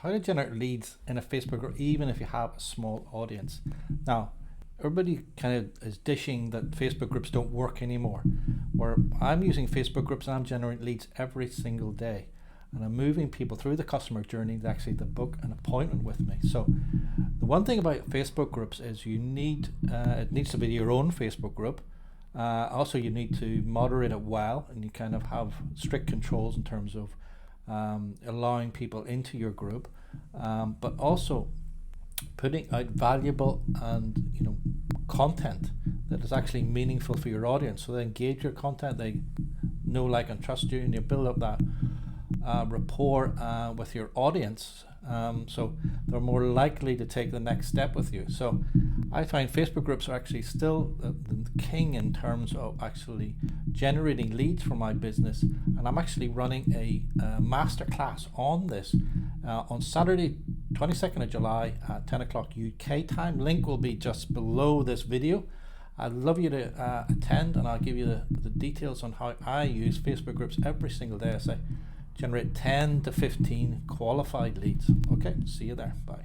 how to generate leads in a Facebook group, even if you have a small audience. Now, everybody kind of is dishing that Facebook groups don't work anymore. Where I'm using Facebook groups and I'm generating leads every single day. And I'm moving people through the customer journey to actually to book an appointment with me. So the one thing about Facebook groups is you need, it needs to be your own Facebook group. Also, you need to moderate it well, and you kind of have strict controls in terms of allowing people into your group, but also putting out valuable and content that is actually meaningful for your audience. So they engage your content, they know, like, and trust you, and you build up that rapport with your audience, so they're more likely to take the next step with you. So I find Facebook groups are actually still the king in terms of actually generating leads for my business, and I'm actually running a masterclass on this on Saturday 22nd of July at 10 o'clock UK time. Link will be just below this video. I'd love you to attend, and I'll give you the details on how I use Facebook groups every single day. I say generate 10 to 15 qualified leads. Okay, see you there. Bye.